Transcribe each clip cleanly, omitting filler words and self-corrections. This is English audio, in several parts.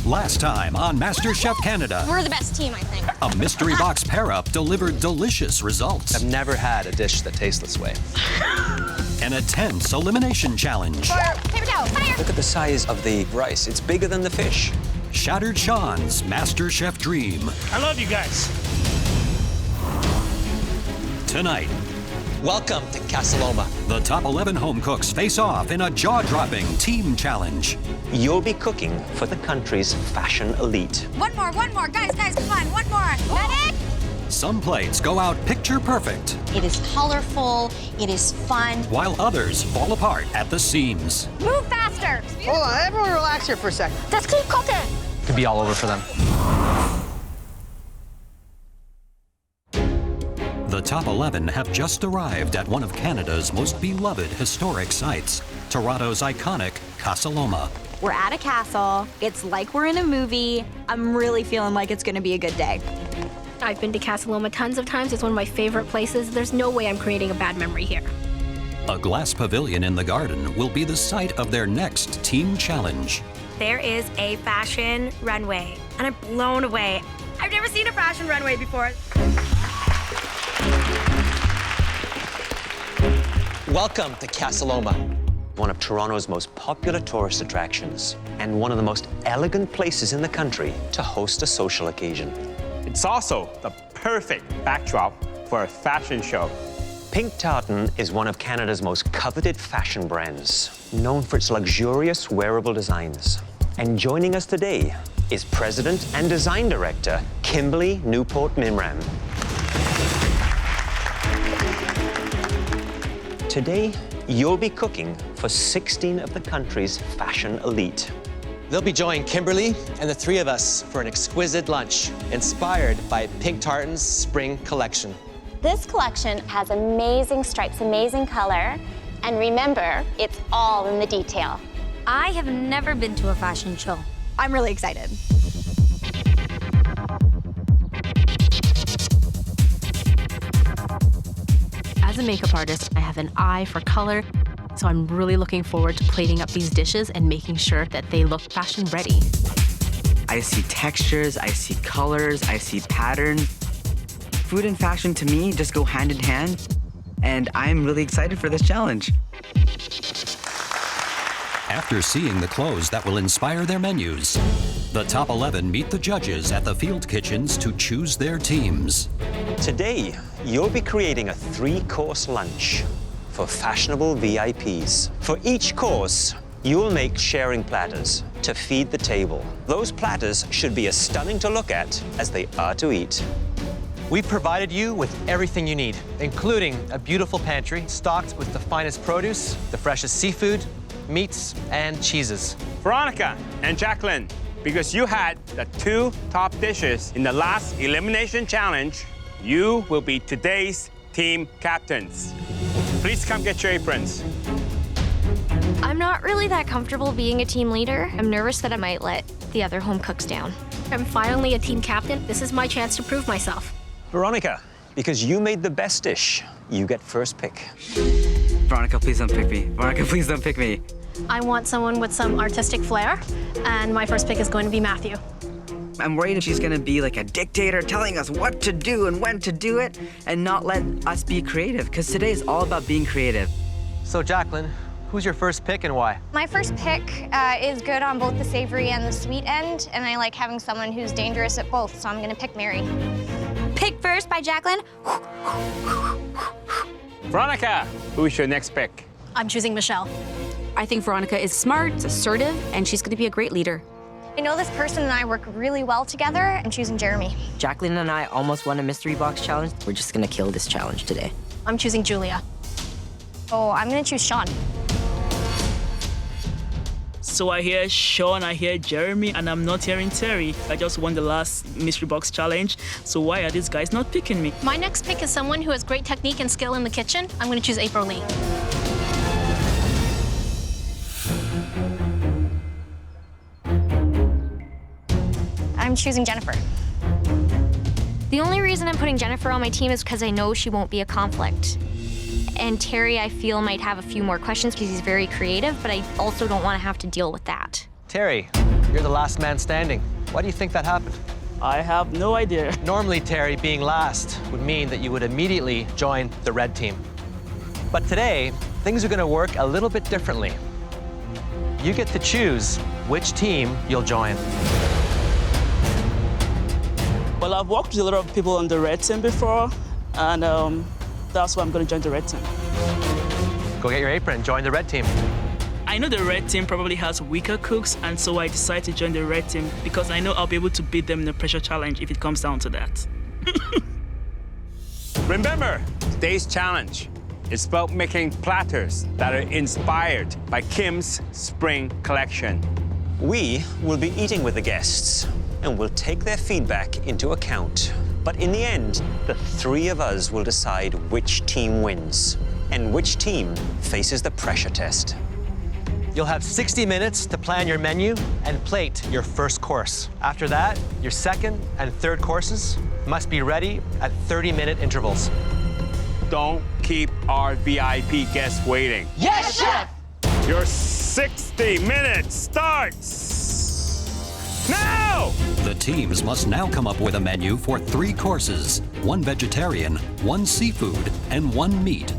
Last time on MasterChef Canada, We're the best team, I think. a mystery box pair-up delivered delicious results. I've never had a dish that tastes this way. And a tense elimination challenge. Fire! Paper towel! Fire! Look at the size of the rice. It's bigger than the fish. Shattered Sean's MasterChef dream. I love you guys. Tonight, Welcome to Casaloma. the top 11 home cooks face off in a jaw-dropping team challenge. You'll be cooking for the country's fashion elite. One more! Guys, come on, one more! Medic! Some plates go out picture perfect, It is colorful, it is fun. while others fall apart at the seams. Move faster! Hold on, everyone relax here for a second. Just keep cooking! Could be all over for them. The top 11 have just arrived at one of Canada's most beloved historic sites, Toronto's iconic Casaloma. We're at a castle. It's like we're in a movie. I'm really feeling like it's gonna be a good day. I've been to Casaloma tons of times. It's one of my favorite places. There's no way I'm creating a bad memory here. A glass pavilion in the garden will be the site of their next team challenge. There is a fashion runway, and I'm blown away. I've never seen a fashion runway before. Welcome to Casaloma, one of Toronto's most popular tourist attractions and one of the most elegant places in the country to host a social occasion. It's also the perfect backdrop for a fashion show. Pink Tartan is one of Canada's most coveted fashion brands, known for its luxurious wearable designs. And joining us today is President and Design Director Kimberly Newport-Mimram. Today, you'll be cooking for 16 of the country's fashion elite. They'll be joining Kimberly and the three of us for an exquisite lunch inspired by Pink Tartan's spring collection. This collection has amazing stripes, amazing color, and remember, it's all in the detail. I have never been to a fashion show. I'm really excited. As a makeup artist, I have an eye for color, so I'm really looking forward to plating up these dishes and making sure that they look fashion ready. I see textures, I see colors, I see patterns. Food and fashion to me just go hand in hand, and I'm really excited for this challenge. After seeing the clothes that will inspire their menus, the top 11 meet the judges at the field kitchens to choose their teams. Today, you'll be creating a 3-course lunch for fashionable VIPs. For each course, you'll make sharing platters to feed the table. Those platters should be as stunning to look at as they are to eat. We've provided you with everything you need, including a beautiful pantry stocked with the finest produce, the freshest seafood, meats, and cheeses. Veronica and Jacqueline, because you had the 2 top dishes in the last elimination challenge, you will be today's team captains. Please come get your aprons. I'm not really that comfortable being a team leader. I'm nervous that I might let the other home cooks down. I'm finally a team captain. This is my chance to prove myself. Veronica, because you made the best dish, you get first pick. Veronica, please don't pick me. Veronica, please don't pick me. I want someone with some artistic flair, and my first pick is going to be Matthew. I'm worried if she's gonna be like a dictator telling us what to do and when to do it and not let us be creative, because today is all about being creative. So, Jacqueline, who's your first pick and why? My first pick is good on both the savory and the sweet end, and I like having someone who's dangerous at both, so I'm gonna pick Mary. Pick first by Jacqueline. Veronica, who's your next pick? I'm choosing Michelle. I think Veronica is smart, assertive, and she's gonna be a great leader. I know this person and I work really well together. I'm choosing Jeremy. Jacqueline and I almost won a mystery box challenge. We're just gonna kill this challenge today. I'm choosing Julia. Oh, I'm gonna choose Sean. So I hear Sean, I hear Jeremy, and I'm not hearing Terry. I just won the last mystery box challenge, so why are these guys not picking me? My next pick is someone who has great technique and skill in the kitchen. I'm going to choose April Lee. I'm choosing Jennifer. The only reason I'm putting Jennifer on my team is because I know she won't be a conflict. And Terry, I feel, might have a few more questions because he's very creative, but I also don't want to have to deal with that. Terry, You're the last man standing. Why do you think that happened? I have no idea. Normally, Terry, being last would mean that you would immediately join the red team. But today, things are going to work a little bit differently. You get to choose which team you'll join. Well, I've worked with a lot of people on the red team before, and that's why I'm going to join the red team. Go get your apron and join the red team. I know the red team probably has weaker cooks, and so I decided to join the red team because I know I'll be able to beat them in the pressure challenge if it comes down to that. Remember, today's challenge is about making platters that are inspired by Kim's spring collection. We will be eating with the guests, and we'll take their feedback into account. But in the end, the three of us will decide which team wins and which team faces the pressure test. You'll have 60 minutes to plan your menu and plate your first course. After that, your second and third courses must be ready at 30-minute intervals. Don't keep our VIP guests waiting. Yes, chef! Your 60 minutes starts now! The teams must now come up with a menu for 3 courses, 1 vegetarian, 1 seafood, and 1 meat.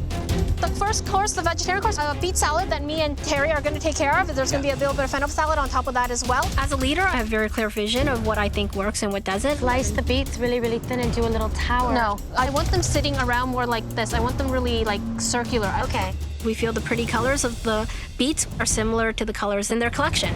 The first course, the vegetarian course, a beet salad that me and Terry are going to take care of. There's going to be a little bit of fennel salad on top of that as well. As a leader, I have a very clear vision of what I think works and what doesn't. Slice the beets really, really thin and do a little tower. No, I want them sitting around more like this. I want them really like circular. Okay. We feel the pretty colors of the beets are similar to the colors in their collection.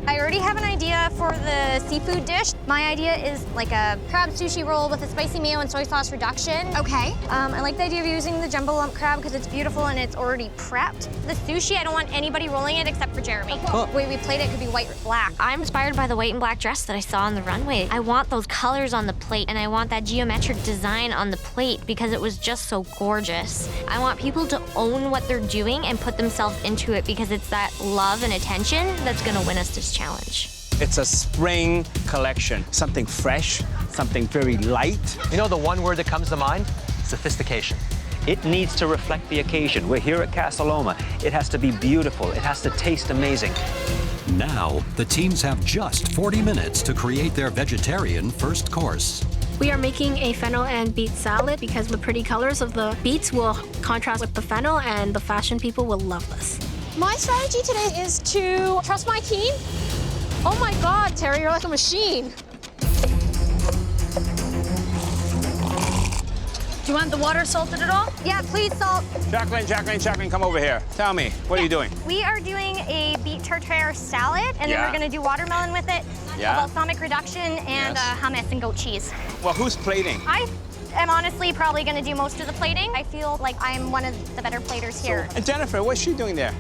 I already have an idea for the seafood dish. My idea is like a crab sushi roll with a spicy mayo and soy sauce reduction. Okay. I like the idea of using the jumbo lump crab because it's beautiful and it's already prepped. The sushi, I don't want anybody rolling it except for Jeremy. Cool. The way we played it could be white or black. I'm inspired by the white and black dress that I saw on the runway. I want those colors on the plate, and I want that geometric design on the plate because it was just so gorgeous. I want people to own what they're doing and put themselves into it because it's that love and attention that's gonna win us this challenge. It's a spring collection. Something fresh, something very light. You know the one word that comes to mind? Sophistication. It needs to reflect the occasion. We're here at Casaloma. It has to be beautiful. It has to taste amazing. Now, the teams have just 40 minutes to create their vegetarian first course. We are making a fennel and beet salad because the pretty colors of the beets will contrast with the fennel, and the fashion people will love this. My strategy today is to trust my team. Oh my God, Terry, you're like a machine. Do you want the water salted at all? Yeah, please salt. Jacqueline, come over here. Tell me, what are you doing? We are doing a beet tartare salad, and then we're gonna do watermelon with it, a balsamic reduction, and hummus and goat cheese. Well, who's plating? I am honestly probably gonna do most of the plating. I feel like I'm one of the better platers here. And Jennifer, what's she doing there?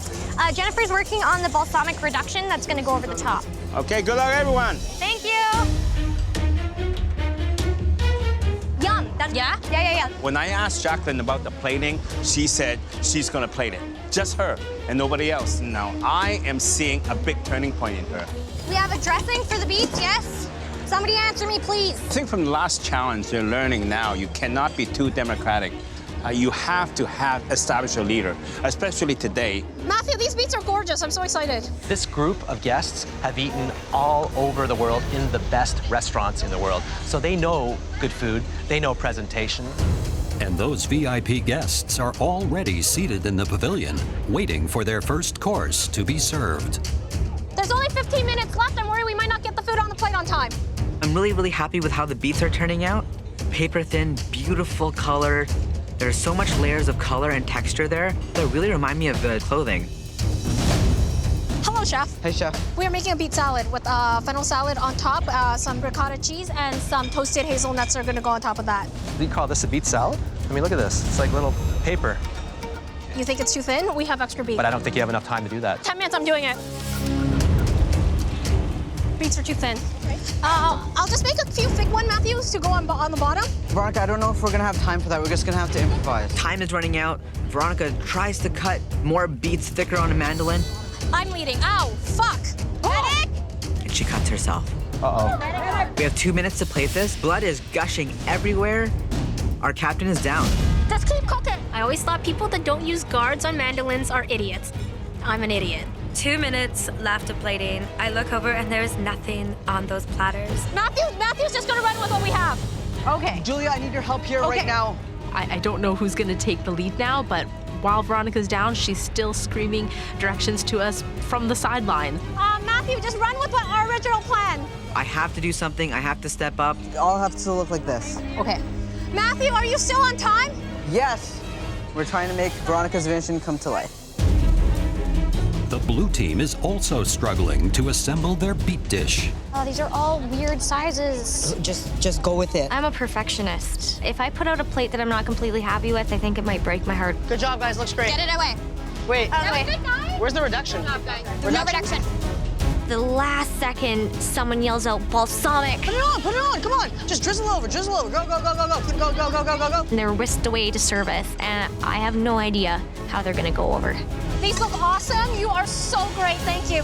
Jennifer's working on the balsamic reduction that's gonna go over the top. Okay, good luck, everyone. Thank you. Yum. Yeah. When I asked Jacqueline about the plating, she said she's gonna plate it. Just her and nobody else. Now, I am seeing a big turning point in her. We have a dressing for the beets, yes? Somebody answer me, please. I think from the last challenge, you're learning now, you cannot be too democratic. You have to establish a leader, especially today. Matthew, these beets are gorgeous. I'm so excited. This group of guests have eaten all over the world in the best restaurants in the world. So they know good food, they know presentation. And those VIP guests are already seated in the pavilion, waiting for their first course to be served. There's only 15 minutes left. I'm worried we might not get the food on the plate on time. I'm really happy with how the beets are turning out. Paper thin, beautiful color. There's so much layers of color and texture there that really remind me of the clothing. Hello, chef. Hey, chef. We are making a beet salad with fennel salad on top, some ricotta cheese, and some toasted hazelnuts are gonna go on top of that. Do you call this a beet salad? I mean, look at this. It's like little paper. You think it's too thin? We have extra beet. But I don't think you have enough time to do that. 10 minutes, I'm doing it. Beets are too thin. I'll just make a few thick one, Matthews, to go on the bottom. Veronica, I don't know if we're gonna have time for that. We're just gonna have to improvise. Time is running out. Veronica tries to cut more beets thicker on a mandolin. I'm leading. Ow, fuck. Medic! And she cuts herself. Uh-oh. We have 2 minutes to plate this. Blood is gushing everywhere. Our captain is down. Just keep cooking. I always thought people that don't use guards on mandolins are idiots. I'm an idiot. 2 minutes left of plating. I look over and there's nothing on those platters. Matthew's just gonna run with what we have. Okay. Julia, I need your help here right now. I don't know who's gonna take the lead now, but while Veronica's down, she's still screaming directions to us from the sideline. Matthew, just run with what our original plan. I have to do something. I have to step up. I'll have to look like this. Okay. Matthew, are you still on time? Yes. We're trying to make Veronica's vision come to life. The blue team is also struggling to assemble their beet dish. Oh, these are all weird sizes. Just go with it. I'm a perfectionist. If I put out a plate that I'm not completely happy with, I think it might break my heart. Good job, guys. Looks great. Get it away. Wait. Good, guys. Where's the reduction? No reduction. The last second, someone yells out balsamic. Put it on, come on. Just drizzle over. Go. And they're whisked away to service, and I have no idea how they're gonna go over. These look awesome. You are so great. Thank you.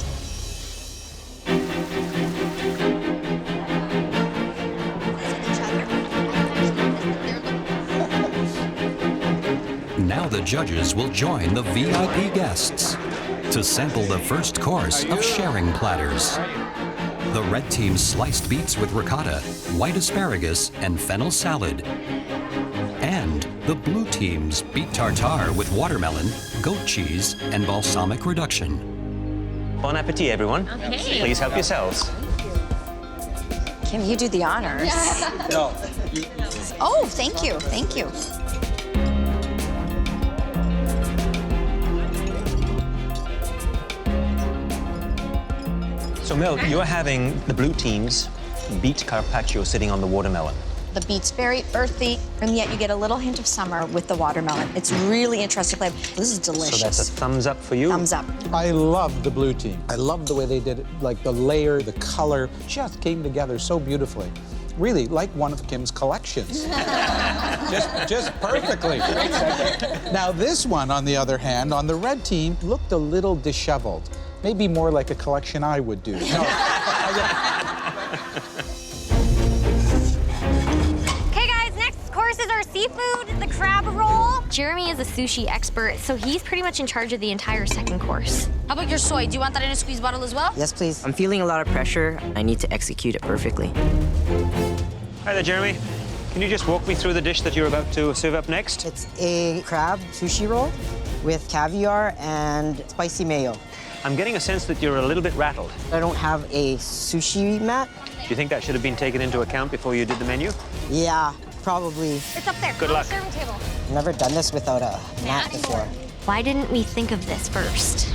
Now the judges will join the VIP guests to sample the first course of sharing platters. The red team's sliced beets with ricotta, white asparagus, and fennel salad. And the blue team's beet tartare with watermelon, goat cheese, and balsamic reduction. Bon appetit, everyone. Okay. Please help yourselves. Kim, you do the honors. No. Oh, thank you. Thank you. So, Mel, you're having the blue team's beet carpaccio sitting on the watermelon. The beet's very earthy, and yet you get a little hint of summer with the watermelon. It's really interesting flavor. This is delicious. So that's a thumbs up for you? Thumbs up. I love the blue team. I love the way they did it, like the layer, the color, just came together so beautifully. Really, like one of Kim's collections. just perfectly. Now this one, on the other hand, on the red team, looked a little disheveled. Maybe more like a collection I would do. No. Okay, guys, next course is our seafood, the crab roll. Jeremy is a sushi expert, so he's pretty much in charge of the entire second course. How about your soy? Do you want that in a squeeze bottle as well? Yes, please. I'm feeling a lot of pressure. I need to execute it perfectly. Hi there, Jeremy. Can you just walk me through the dish that you're about to serve up next? It's a crab sushi roll with caviar and spicy mayo. I'm getting a sense that you're a little bit rattled. I don't have a sushi mat. Do you think that should have been taken into account before you did the menu? Yeah, probably. It's up there. Good on luck. the serving table. Never done this without a mat before. Why didn't we think of this first?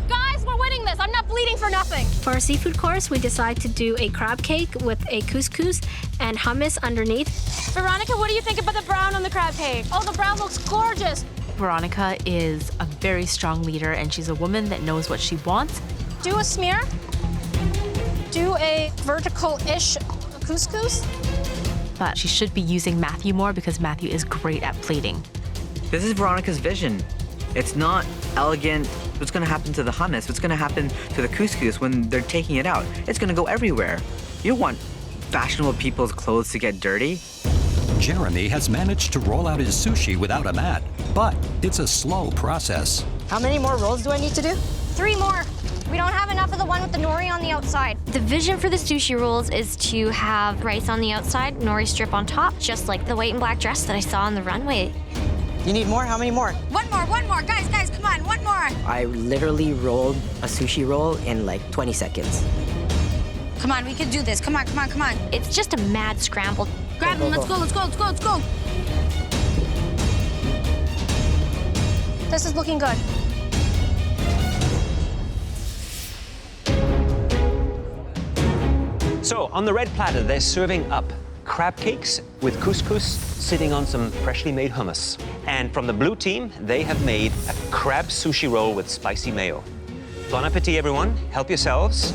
Guys, we're winning this. I'm not bleeding for nothing. For our seafood course, we decide to do a crab cake with a couscous and hummus underneath. Veronica, what do you think about the brown on the crab cake? Oh, the brown looks gorgeous. Veronica is a very strong leader, and she's a woman that knows what she wants. Do a smear. Do a vertical-ish couscous. But she should be using Matthew more because Matthew is great at plating. This is Veronica's vision. It's not elegant. What's going to happen to the hummus? What's going to happen to the couscous when they're taking it out? It's going to go everywhere. You don't want fashionable people's clothes to get dirty. Jeremy has managed to roll out his sushi without a mat, but it's a slow process. How many more rolls do I need to do? 3 more. We don't have enough of the one with the nori on the outside. The vision for the sushi rolls is to have rice on the outside, nori strip on top, just like the white and black dress that I saw on the runway. You need more? How many more? One more. Guys, come on, one more. I literally rolled a sushi roll in like 20 seconds. Come on, we can do this. Come on. It's just a mad scramble. Grab them, let's go. This is looking good. So, on the red platter, they're serving up crab cakes with couscous sitting on some freshly made hummus. And from the blue team, they have made a crab sushi roll with spicy mayo. Bon appetit, everyone. Help yourselves.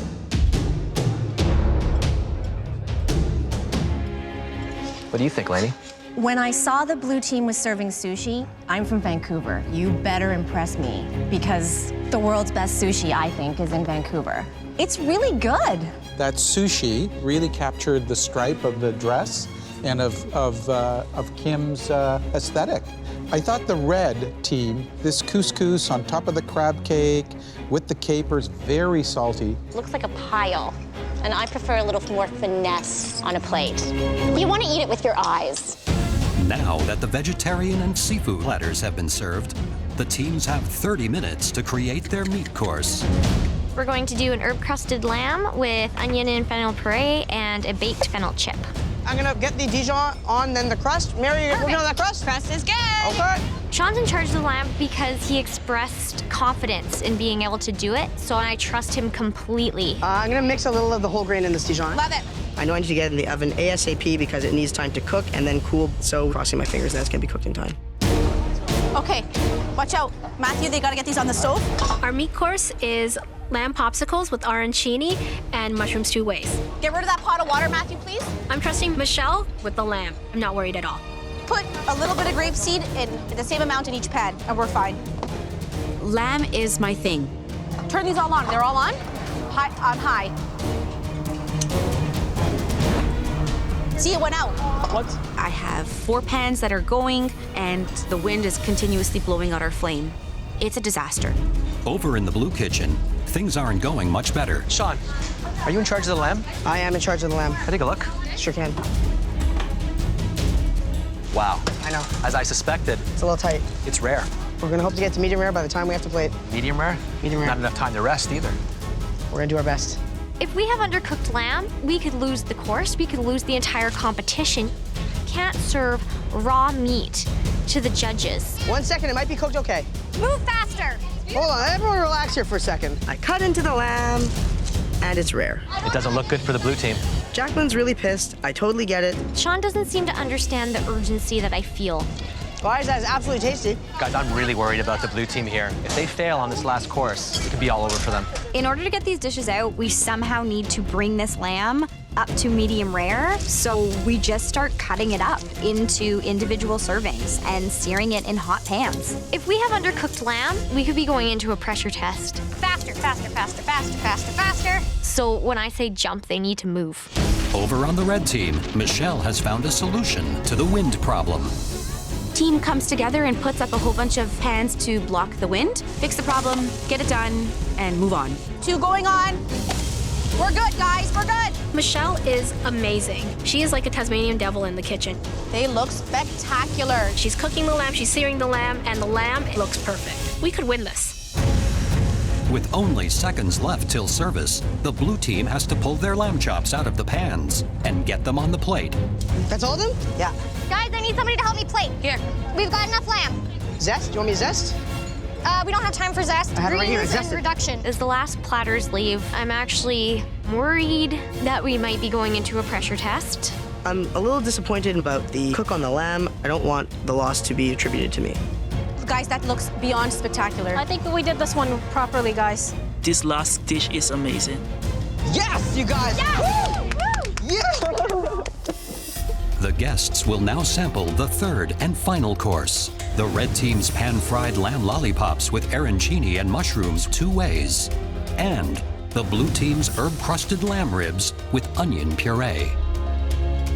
What do you think, Lainey? When I saw the blue team was serving sushi, I'm from Vancouver. You better impress me because the world's best sushi, I think, is in Vancouver. It's really good. That sushi really captured the stripe of the dress and of Kim's aesthetic. I thought the red team, this couscous on top of the crab cake with the capers, very salty. Looks like a pile, and I prefer a little more finesse on a plate. You want to eat it with your eyes. Now that the vegetarian and seafood platters have been served, the teams have 30 minutes to create their meat course. We're going to do an herb-crusted lamb with onion and fennel puree and a baked fennel chip. I'm gonna get the Dijon on, then the crust. Mary, you're working on that crust? Crust is good. Okay. Sean's in charge of the lamb because he expressed confidence in being able to do it, so I trust him completely. I'm gonna mix a little of the whole grain in this Dijon. Love it. I know I need to get it in the oven ASAP because it needs time to cook and then cool, so crossing my fingers that's gonna be cooked in time. Okay, watch out. Matthew, they gotta get these on the stove. Our meat course is lamb popsicles with arancini and mushroom stew ways. Get rid of that pot of water, Matthew, please. I'm trusting Michelle with the lamb. I'm not worried at all. Put a little bit of grapeseed in the same amount in each pan, and we're fine. Lamb is my thing. Turn these all on. They're all on? On high. See, it went out. What? I have 4 pans that are going, and the wind is continuously blowing out our flame. It's a disaster. Over in the blue kitchen, things aren't going much better. Sean, are you in charge of the lamb? I am in charge of the lamb. Can I take a look? Sure can. Wow. I know. As I suspected. It's a little tight. It's rare. We're gonna hope to get to medium rare by the time we have to plate. Medium rare? Medium rare. Not enough time to rest either. We're gonna do our best. If we have undercooked lamb, we could lose the course, we could lose the entire competition. Can't serve raw meat to the judges. 1 second, it might be cooked okay. Move faster. Hold on, everyone relax here for a second. I cut into the lamb, and it's rare. It doesn't look good for the blue team. Jacqueline's really pissed. I totally get it. Sean doesn't seem to understand the urgency that I feel. Guys, that is absolutely tasty. Guys, I'm really worried about the blue team here. If they fail on this last course, it could be all over for them. In order to get these dishes out, we somehow need to bring this lamb up to medium rare. So we just start cutting it up into individual servings and searing it in hot pans. If we have undercooked lamb, we could be going into a pressure test. Faster, faster, faster, faster, faster, faster. So when I say jump, they need to move. Over on the red team, Michelle has found a solution to the wind problem. Team comes together and puts up a whole bunch of pans to block the wind, fix the problem, get it done, and move on. 2 going on. We're good, guys, we're good. Michelle is amazing. She is like a Tasmanian devil in the kitchen. They look spectacular. She's cooking the lamb, she's searing the lamb, and the lamb looks perfect. We could win this. With only seconds left till service, the blue team has to pull their lamb chops out of the pans and get them on the plate. That's all of them? Yeah. Guys, I need somebody to help me plate. Here. We've got enough lamb. Zest? Do you want me to zest? We don't have time for zest. I have it right here. Greens Zest and it. reduction. As the last platters leave, I'm actually worried that we might be going into a pressure test. I'm a little disappointed about the cook on the lamb. I don't want the loss to be attributed to me. Guys, that looks beyond spectacular. I think we did this one properly, guys. This last dish is amazing. Yes, you guys! Yes! Woo! Yeah! The guests will now sample the third and final course. The red team's pan-fried lamb lollipops with arancini and mushrooms 2 ways. And the blue team's herb-crusted lamb ribs with onion puree.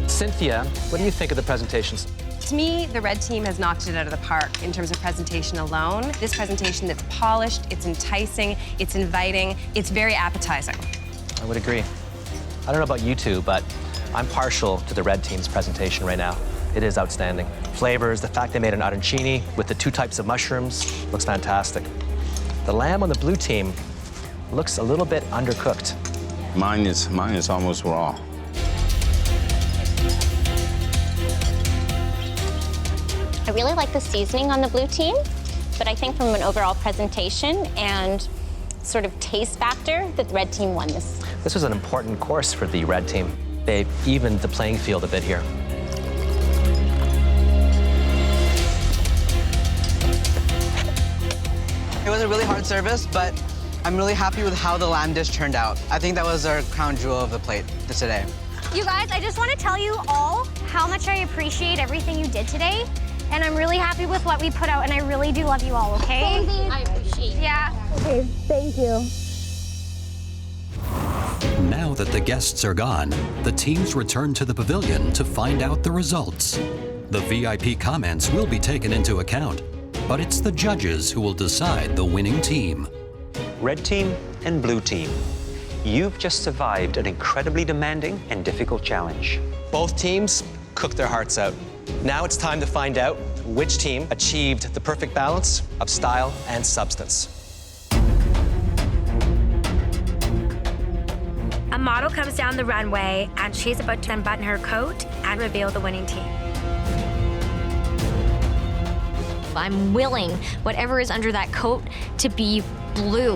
Cynthia, what do you think of the presentations? To me, the red team has knocked it out of the park in terms of presentation alone. This presentation that's polished, it's enticing, it's inviting, it's very appetizing. I would agree. I don't know about you two, but I'm partial to the red team's presentation right now. It is outstanding. Flavors, the fact they made an arancini with the 2 types of mushrooms, looks fantastic. The lamb on the blue team looks a little bit undercooked. Mine is almost raw. I really like the seasoning on the blue team, but I think from an overall presentation and sort of taste factor, the red team won this. This was an important course for the red team. They evened the playing field a bit here. It was a really hard service, but I'm really happy with how the lamb dish turned out. I think that was our crown jewel of the plate today. You guys, I just want to tell you all how much I appreciate everything you did today. And I'm really happy with what we put out, and I really do love you all, okay? I appreciate it. Yeah. Okay, thank you. Now that the guests are gone, the teams return to the pavilion to find out the results. The VIP comments will be taken into account, but it's the judges who will decide the winning team. Red team and blue team, you've just survived an incredibly demanding and difficult challenge. Both teams cooked their hearts out. Now it's time to find out which team achieved the perfect balance of style and substance. A model comes down the runway and she's about to unbutton her coat and reveal the winning team. I'm willing whatever is under that coat to be blue.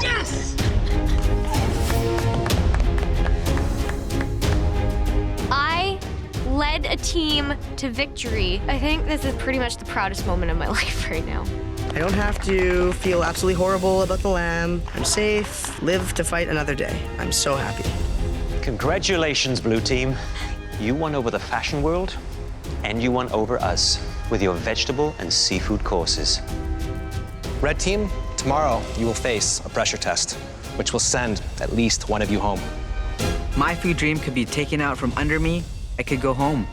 Yes! I led a team to victory. I think this is pretty much the proudest moment of my life right now. I don't have to feel absolutely horrible about the lamb. I'm safe, live to fight another day. I'm so happy. Congratulations, blue team. You won over the fashion world, and you won over us with your vegetable and seafood courses. Red team, tomorrow you will face a pressure test, which will send at least one of you home. My food dream could be taken out from under me. I could go home.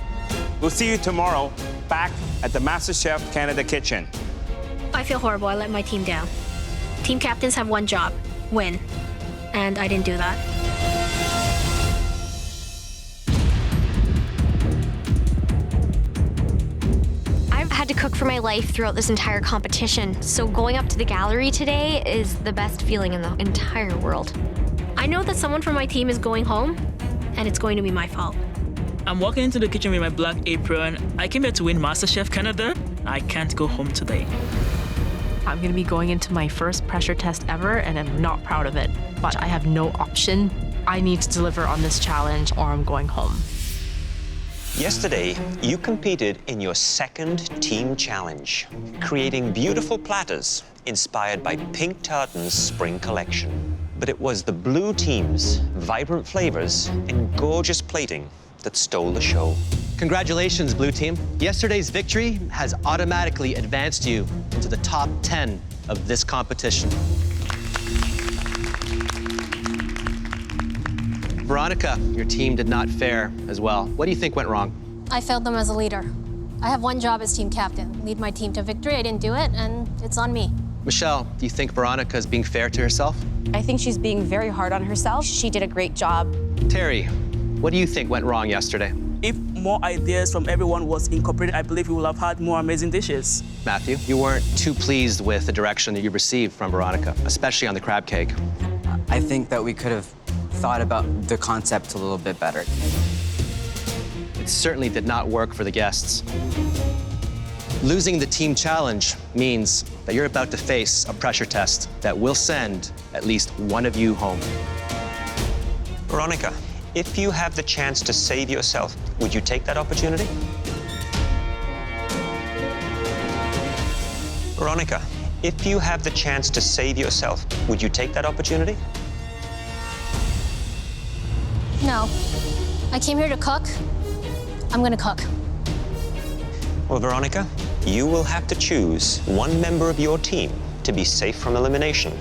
We'll see you tomorrow back at the MasterChef Canada kitchen. I feel horrible. I let my team down. Team captains have one job, win. And I didn't do that. I've had to cook for my life throughout this entire competition, so going up to the gallery today is the best feeling in the entire world. I know that someone from my team is going home, and it's going to be my fault. I'm walking into the kitchen with my black apron. I came here to win MasterChef Canada. I can't go home today. I'm going to be going into my first pressure test ever, and I'm not proud of it. But I have no option. I need to deliver on this challenge, or I'm going home. Yesterday, you competed in your second team challenge, creating beautiful platters inspired by Pink Tartan's spring collection. But it was the blue team's vibrant flavors and gorgeous plating that stole the show. Congratulations, blue team. Yesterday's victory has automatically advanced you into the top 10 of this competition. Veronica, your team did not fare as well. What do you think went wrong? I failed them as a leader. I have one job as team captain, lead my team to victory. I didn't do it, and it's on me. Michelle, do you think Veronica is being fair to herself? I think she's being very hard on herself. She did a great job. Terry, what do you think went wrong yesterday? If more ideas from everyone was incorporated, I believe we would have had more amazing dishes. Matthew, you weren't too pleased with the direction that you received from Veronica, especially on the crab cake. I think that we could have thought about the concept a little bit better. It certainly did not work for the guests. Losing the team challenge means that you're about to face a pressure test that will send at least one of you home. Veronica, if you have the chance to save yourself, would you take that opportunity? Veronica, if you have the chance to save yourself, would you take that opportunity? No. I came here to cook. I'm gonna cook. Well, Veronica, you will have to choose one member of your team to be safe from elimination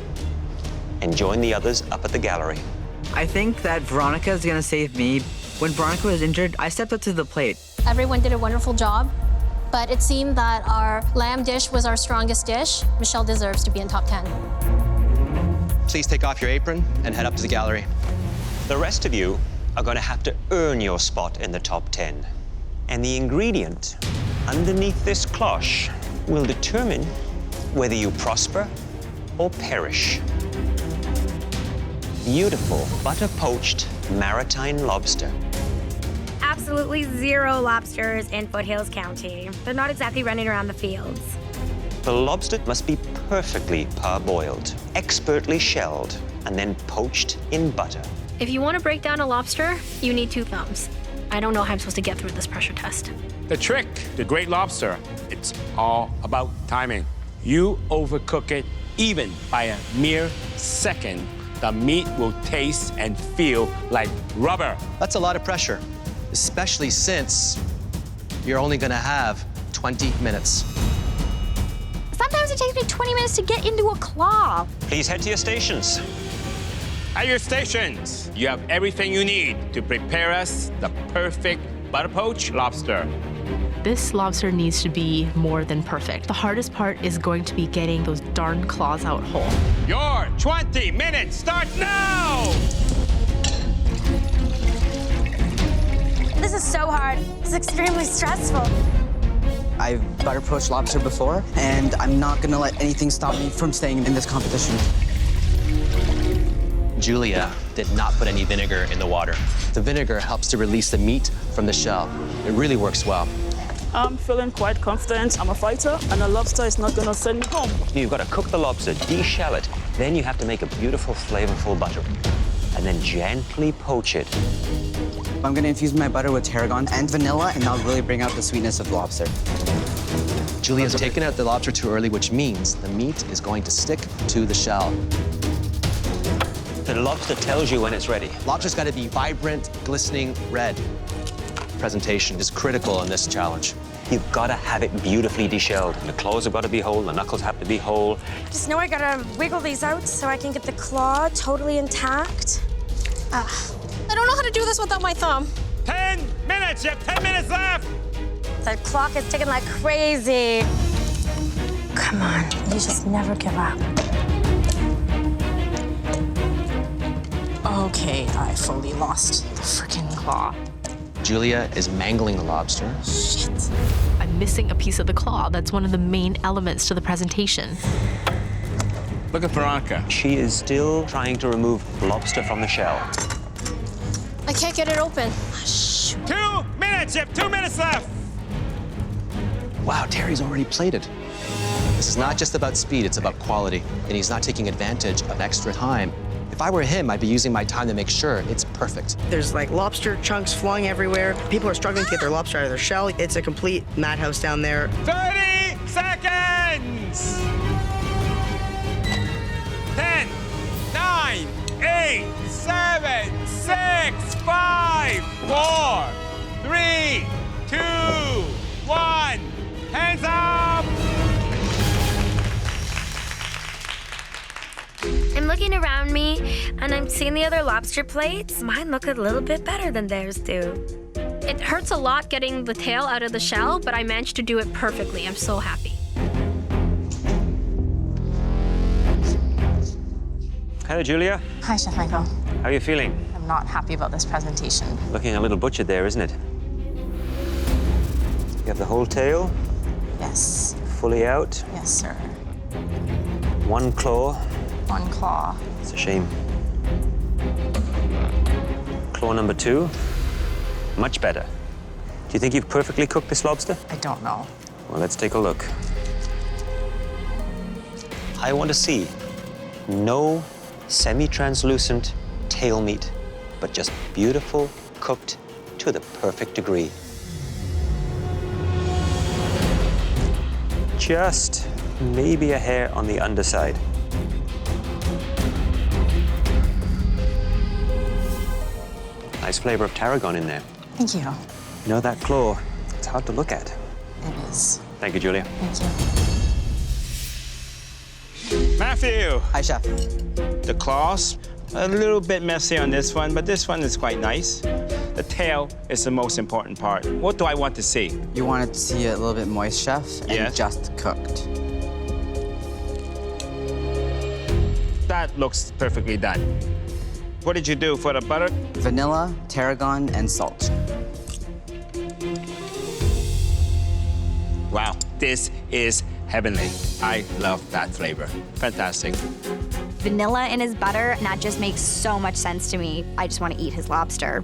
and join the others up at the gallery. I think that Veronica is gonna save me. When Veronica was injured, I stepped up to the plate. Everyone did a wonderful job, but it seemed that our lamb dish was our strongest dish. Michelle deserves to be in top 10. Please take off your apron and head up to the gallery. The rest of you are going to have to earn your spot in the top 10. And the ingredient underneath this cloche will determine whether you prosper or perish. Beautiful butter-poached maritime lobster. Absolutely zero lobsters in Foothills County. They're not exactly running around the fields. The lobster must be perfectly parboiled, expertly shelled, and then poached in butter. If you want to break down a lobster, you need 2 thumbs. I don't know how I'm supposed to get through this pressure test. The trick, the great lobster, it's all about timing. You overcook it even by a mere second, the meat will taste and feel like rubber. That's a lot of pressure, especially since you're only gonna have 20 minutes. Sometimes Sometimes it takes me 20 minutes to get into a claw. Please head to your stations. At your stations, you have everything you need to prepare us the perfect butter poached lobster. This lobster needs to be more than perfect. The hardest part is going to be getting those darn claws out whole. Your 20 minutes start now! This is so hard. It's extremely stressful. I've butter poached lobster before, and I'm not gonna let anything stop me from staying in this competition. Julia did not put any vinegar in the water. The vinegar helps to release the meat from the shell. It really works well. I'm feeling quite confident. I'm a fighter, and a lobster is not gonna send me home. You've got to cook the lobster, de-shell it. Then you have to make a beautiful, flavorful butter. And then gently poach it. I'm gonna infuse my butter with tarragon and vanilla, and that'll really bring out the sweetness of the lobster. Julia's taken out the lobster too early, which means the meat is going to stick to the shell. The lobster tells you when it's ready. Lobster's got to be vibrant, glistening red. Presentation is critical in this challenge. You've got to have it beautifully de-shelled. The claws have got to be whole, the knuckles have to be whole. Just know I gotta wiggle these out so I can get the claw totally intact. I don't know how to do this without my thumb. 10 minutes, you have 10 minutes left! The clock is ticking like crazy. Come on, you just never give up. Okay, I fully lost the freaking claw. Julia is mangling the lobster. Shit. I'm missing a piece of the claw. That's one of the main elements to the presentation. Look at Veronica. She is still trying to remove lobster from the shell. I can't get it open. 2 minutes, you have 2 minutes left! Wow, Terry's already plated. This is not just about speed, it's about quality. And he's not taking advantage of extra time. If I were him, I'd be using my time to make sure it's perfect. There's like lobster chunks flying everywhere. People are struggling to get their lobster out of their shell. It's a complete madhouse down there. 30 seconds! 10, 9, 8, 7, 6, 5, 4, 3, 2, 1. Hands up! I'm looking around me, and I'm seeing the other lobster plates. Mine look a little bit better than theirs do. It hurts a lot getting the tail out of the shell, but I managed to do it perfectly. I'm so happy. Hello, Julia. Hi, Chef Michael. How are you feeling? I'm not happy about this presentation. Looking a little butchered there, isn't it? You have the whole tail? Yes. Fully out? Yes, sir. One claw. One claw. It's a shame. Claw number 2. Much better. Do you think you've perfectly cooked this lobster? I don't know. Well, let's take a look. I want to see no semi-translucent tail meat, but just beautiful, cooked to the perfect degree. Just maybe a hair on the underside. Nice flavor of tarragon in there. Thank you. You know, that claw, it's hard to look at. It is. Thank you, Julia. Thank you. Matthew. Hi, Chef. The claws, a little bit messy on this one, but this one is quite nice. The tail is the most important part. What do I want to see? You want to see it a little bit moist, Chef, and Yes. just cooked. That looks perfectly done. What did you do for the butter? Vanilla, tarragon, and salt. Wow, this is heavenly. I love that flavor. Fantastic. Vanilla in his butter, and that just makes so much sense to me. I just want to eat his lobster.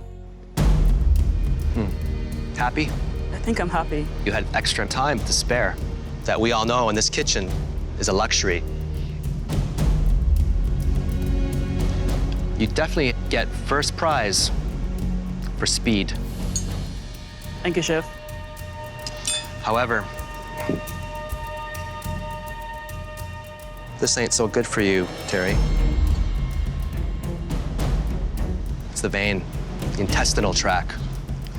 Happy? I think I'm happy. You had extra time to spare. That we all know in this kitchen is a luxury. You definitely get first prize for speed. Thank you, Chef. However, this ain't so good for you, Terry. It's the vein, the intestinal tract.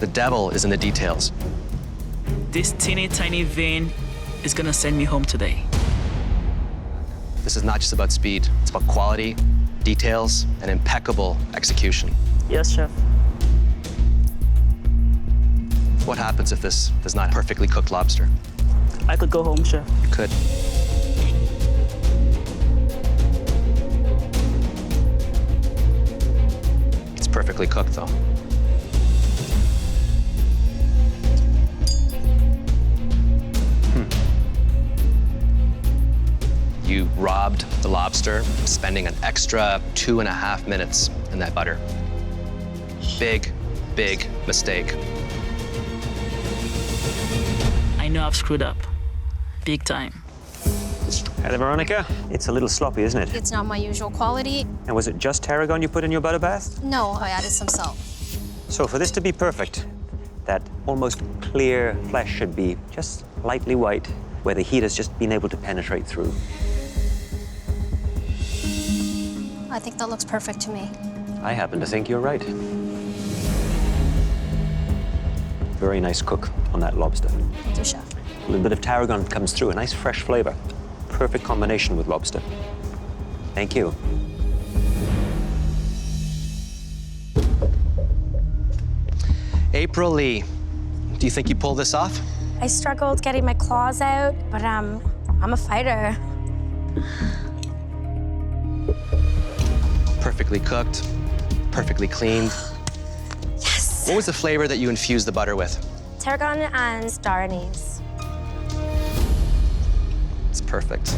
The devil is in the details. This teeny tiny vein is gonna send me home today. This is not just about speed. It's about quality, details, and impeccable execution. Yes, chef. What happens if this is not perfectly cooked lobster? I could go home, chef. You could. It's perfectly cooked, though. You robbed the lobster, spending an extra 2.5 minutes in that butter. Big, big mistake. I know I've screwed up. Big time. Hi there, Veronica. It's a little sloppy, isn't it? It's not my usual quality. And was it just tarragon you put in your butter bath? No, I added some salt. So for this to be perfect, that almost clear flesh should be just lightly white, where the heat has just been able to penetrate through. I think that looks perfect to me. I happen to think you're right. Very nice cook on that lobster. Thank you, chef. A little bit of tarragon comes through, a nice fresh flavor. Perfect combination with lobster. Thank you. April Lee, do you think you pulled this off? I struggled getting my claws out, but I'm a fighter. Perfectly cooked, perfectly cleaned. Yes! What was the flavor that you infused the butter with? Tarragon and star anise. It's perfect.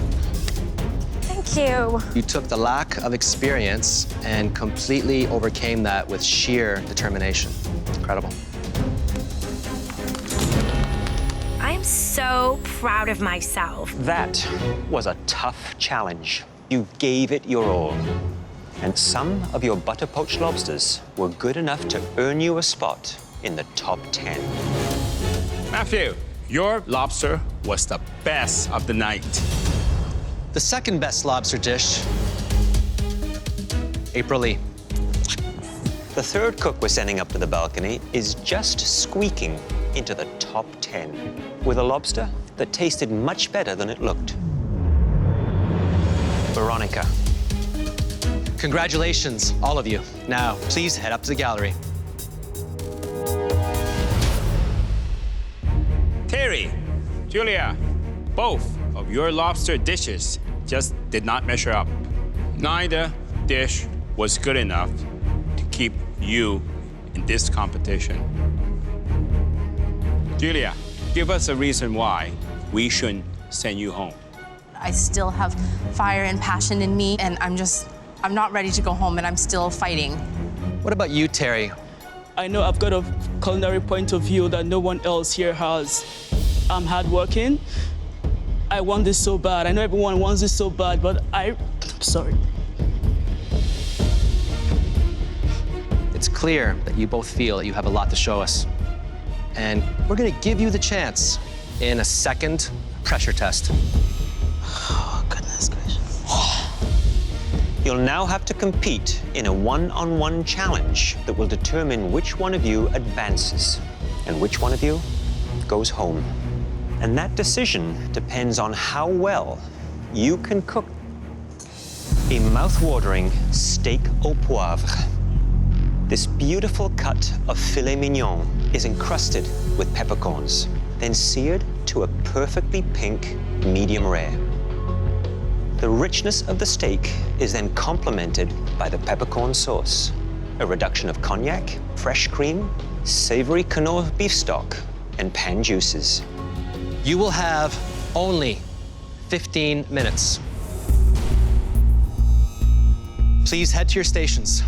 Thank you. You took the lack of experience and completely overcame that with sheer determination. Incredible. I'm so proud of myself. That was a tough challenge. You gave it your all. And some of your butter poached lobsters were good enough to earn you a spot in the top 10. Matthew, your lobster was the best of the night. The second best lobster dish, April Lee. The third cook we're sending up to the balcony is just squeaking into the top 10 with a lobster that tasted much better than it looked. Veronica. Congratulations, all of you. Now, please head up to the gallery. Terry, Julia, both of your lobster dishes just did not measure up. Neither dish was good enough to keep you in this competition. Julia, give us a reason why we shouldn't send you home. I still have fire and passion in me, and I'm not ready to go home, and I'm still fighting. What about you, Terry? I know I've got a culinary point of view that no one else here has. I'm hardworking. I want this so bad. I know everyone wants this so bad, but I'm sorry. It's clear that you both feel that you have a lot to show us. And we're gonna give you the chance in a second pressure test. Oh, goodness gracious. You'll now have to compete in a one-on-one challenge that will determine which one of you advances and which one of you goes home. And that decision depends on how well you can cook a mouth-watering steak au poivre. This beautiful cut of filet mignon is encrusted with peppercorns, then seared to a perfectly pink medium rare. The richness of the steak is then complemented by the peppercorn sauce, a reduction of cognac, fresh cream, savory Connaught beef stock, and pan juices. You will have only 15 minutes. Please head to your stations,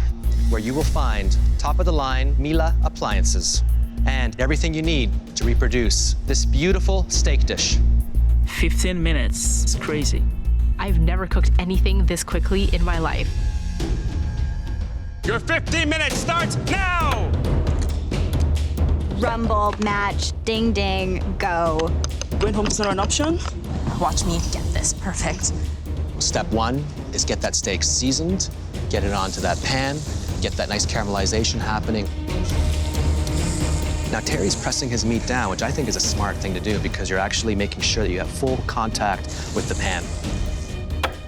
where you will find top-of-the-line Miele appliances and everything you need to reproduce this beautiful steak dish. 15 minutes. It's crazy. I've never cooked anything this quickly in my life. Your 15 minutes starts now! Rumble, match, ding, ding, go. Going home is not an option? Watch me get this perfect. Step one is get that steak seasoned, get it onto that pan, get that nice caramelization happening. Now, Terry's pressing his meat down, which I think is a smart thing to do because you're actually making sure that you have full contact with the pan.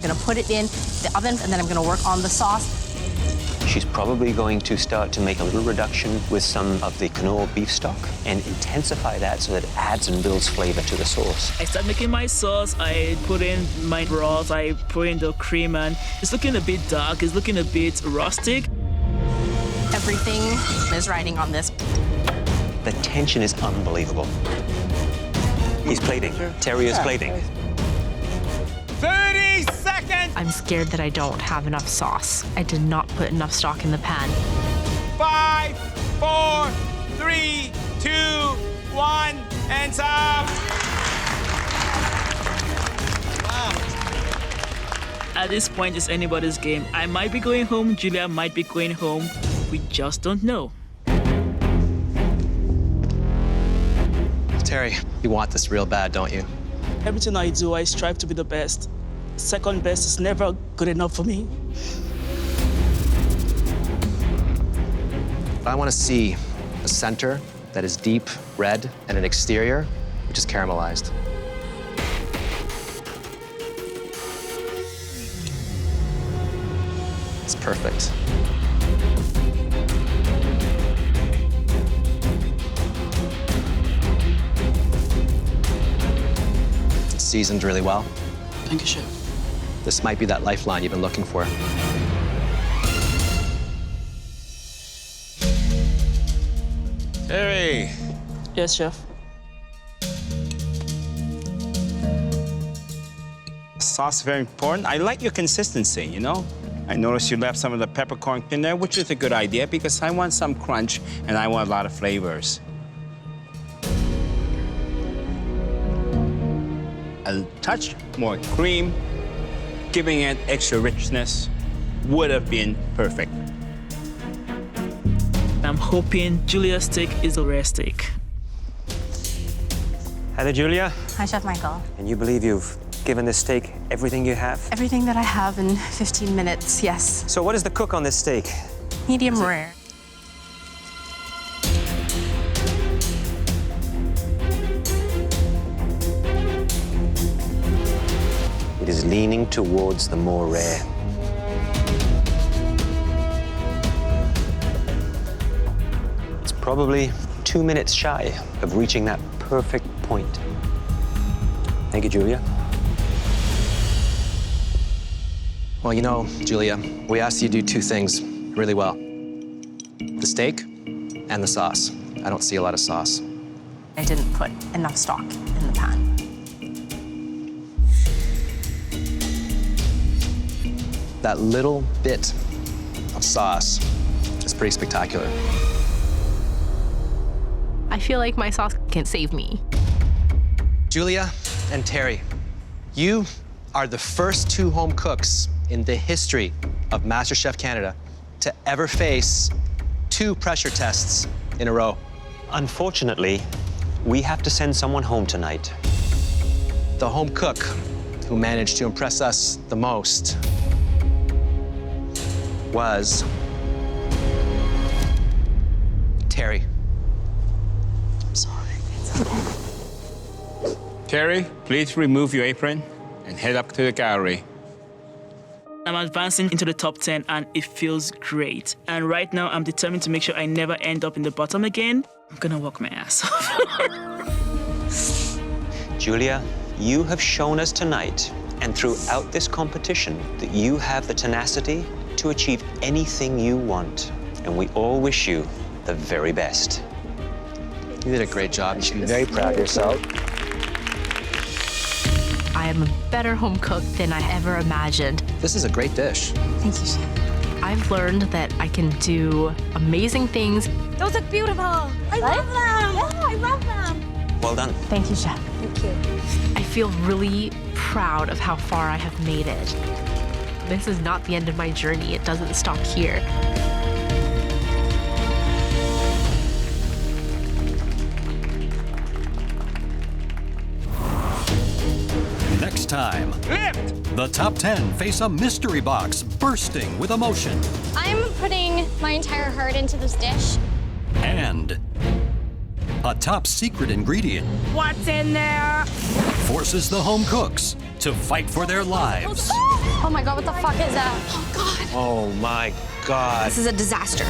I'm gonna put it in the oven, and then I'm gonna work on the sauce. She's probably going to start to make a little reduction with some of the quinoa beef stock and intensify that so that it adds and builds flavor to the sauce. I start making my sauce, I put in my broth, I put in the cream, and it's looking a bit dark, it's looking a bit rustic. Everything is riding on this. The tension is unbelievable. He's plating. Terry is plating. 30 seconds! I'm scared that I don't have enough sauce. I did not put enough stock in the pan. 5, 4, 3, 2, 1, and stop! At this point, it's anybody's game. I might be going home, Julia might be going home. We just don't know. Terry, you want this real bad, don't you? Everything I do, I strive to be the best. Second best is never good enough for me. I want to see a center that is deep red and an exterior which is caramelized. It's perfect. It's seasoned really well. Thank you, Chef. This might be that lifeline you've been looking for. Terry. Yes, Chef. Sauce is very important. I like your consistency, you know? I noticed you left some of the peppercorn in there, which is a good idea because I want some crunch and I want a lot of flavors. A touch more cream, giving it extra richness, would have been perfect. I'm hoping Julia's steak is a rare steak. Hi there, Julia. Hi, Chef Michael. And you believe you've given this steak everything you have? Everything that I have in 15 minutes, yes. So what is the cook on this steak? Medium rare. It is leaning towards the more rare. It's probably 2 minutes shy of reaching that perfect point. Thank you, Julia. Well, you know, Julia, we asked you to do 2 things really well. The steak and the sauce. I don't see a lot of sauce. I didn't put enough stock in the pan. That little bit of sauce is pretty spectacular. I feel like my sauce can save me. Julia and Terry, you are the first 2 home cooks in the history of MasterChef Canada to ever face 2 pressure tests in a row. Unfortunately, we have to send someone home tonight. The home cook who managed to impress us the most was Terry. I'm sorry. It's okay. Terry, please remove your apron and head up to the gallery. I'm advancing into the top 10 and it feels great. And right now I'm determined to make sure I never end up in the bottom again. I'm gonna work my ass off. Julia, you have shown us tonight and throughout this competition that you have the tenacity to achieve anything you want. And we all wish you the very best. You did a great job. You should be very proud of yourself. I am a better home cook than I ever imagined. This is a great dish. Thank you, Chef. I've learned that I can do amazing things. Those look beautiful. I love them. Yeah, I love them. Well done. Thank you, Chef. Thank you. I feel really proud of how far I have made it. This is not the end of my journey. It doesn't stop here. Next time, Lift! the top 10 face a mystery box bursting with emotion. I'm putting my entire heart into this dish. And a top secret ingredient What's in there? forces the home cooks to fight for their lives. Oh my God, what the fuck is that? Oh God. Oh my God. This is a disaster.